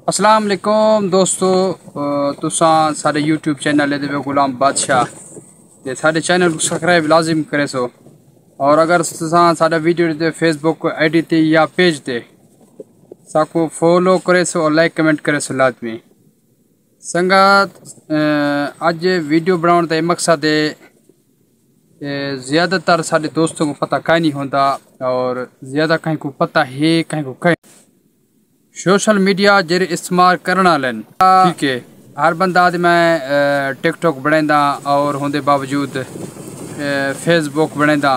अस्सलाम वालेकुम दोस्तों, तुसां साढ़े यूट्यूब चैनल दे गुलाम बादशाह ते साढ़े चैनल को सब्सक्राइब लाजिम करे सो। और अगर तुसां साढ़ा वीडियो दे फेसबुक आईडी ते या पेज ते साको फॉलो करे सो और लाइक कमेंट करे सो लाजमी। संगत अज वीडियो बनाने का मकसद है, ज़्यादातर साढ़े दोस्तों को पता कहीं नहीं होता और ज़्यादा कहीं को पता है कहीं को कहीं। सोशल मीडिया जेरे इस्तेमाल करना लेन ठीक है, हर बंदा आदि मैं टिकटॉक बनांदा और होंदे बावजूद फेसबुक बनांदा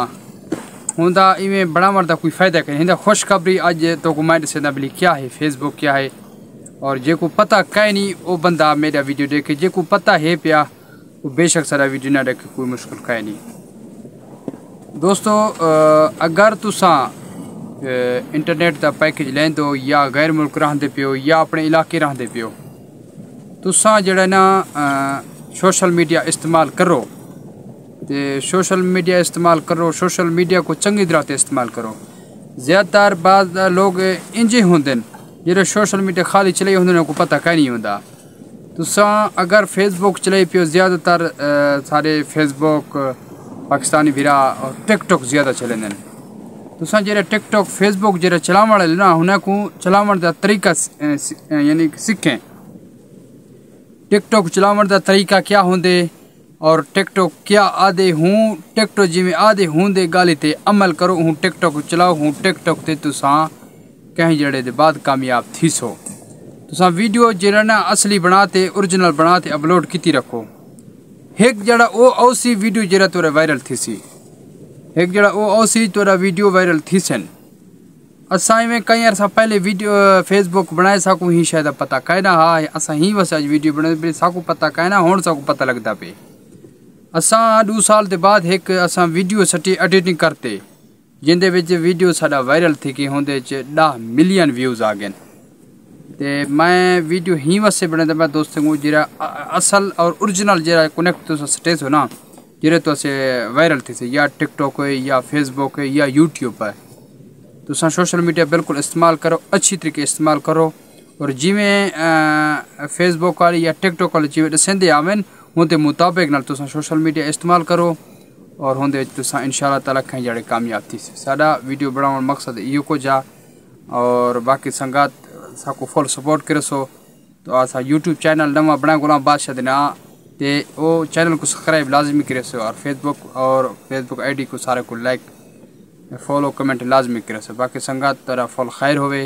होंदा इवें बनावन दा कोई फ़ायदा कहीं हिंदा। खुशखबरी अज तो को माइंड से बिली क्या है फेसबुक क्या है, और जे को पता कहीं नहीं वो बंदा मेरा वीडियो देखे, जे को पता है पिया वो बेशक सारा वीडियो ना देखे, कोई मुश्किल कहीं नहीं। दोस्तों अगर तुसा इंटरनेट का पैकेज लेंदो या गैर मुल्क रहंदे पियो या अपने इलाके रहंदे पियो, तुसा जड़ा ना सोशल मीडिया इस्तेमाल करो ते सोशल मीडिया इस्तेमाल करो, सोशल मीडिया को चंगी तरह से इस्तेमाल करो। ज़्यादातर बाद लोग इंजे होंदे जेह्ड़े सोशल मीडिया खाली चले होंदे को पता कहीं नहीं होंदा। तुसा अगर फेसबुक चले पियो, ज़्यादातर सारे फेसबुक पाकिस्तानी वीरा और टिकटॉक ज़्यादा चलेंदे। तुसा जेह्ड़े टिकटॉक फेसबुक जेह्ड़े चलावन वाले ना उन्हें को चलावन का तरीका यानी सीखें। टिकटॉक चलावन का तरीका क्या होंदे और टिकटॉक क्या आदे हूँ, टिकटॉक जिमें आदे होंदे गाली ते अमल करो हूँ, टिकटॉक चलाओ हूँ, टिकटॉक ते तुसा कहीं जड़े दे बाद कामयाब थी सो। तुसा वीडियो जेह्ड़ा ना असली बनाते ओरिजिनल बनाते अपलोड की रखो। एक जड़ा वो औसी वीडियो जेह्ड़ा तोरा वायरल थी सी, एक जड़ा वो औसी तोरा वीडियो वायरल थी सन। असां में कई अरसा पहले वीडियो फेसबुक बनाए साकू ही शायद पता कहना हा असां ही बस आज वीडियो बनाए साकू पता कहना होने साकू पता लगता पे। असां 2 साल के बाद एक असां वीडियो सटी एडिटिंग करते जिंदे विच वीडियो साडा वायरल थी कि होंदे 10 मिलियन व्यूज़ आ गए। ते मैं वीडियो ही वैसे बनाता मैं दोस्तों को जरा असल और ओरिजिनल जरा कनेक्ट तो स्टेज हो ना जेरे तो से वायरल थी से, या टिकटॉक है या फेसबुक है या यूट्यूब है। तो सोशल मीडिया बिल्कुल इस्तेमाल करो, अच्छी तरीके इस्तेमाल करो। और जिमें फेसबुक वाली या टिकटॉक वाले जिमें दसेंदे आवन उनके मुताबिक नाल तुसा सोशल मीडिया इस्तेमाल करो और होंदे तुसा इंशाअल्लाह ताला कहीं जड़े कामयाब थी। साडा वीडियो बनाने मकसद इो को जा और बाकी संगत साको फुल सपोर्ट करे सो। तो आसा यूट्यूब चैनल नवा बना गुलाम बादशाह दे ना ते वो चैनल को सब्सक्राइब लाजमी करे सो और फेसबुक आईडी को सारे को लाइक फॉलो कमेंट लाजमी करे सो। बाकी संगत तरह फुल खैर होवे।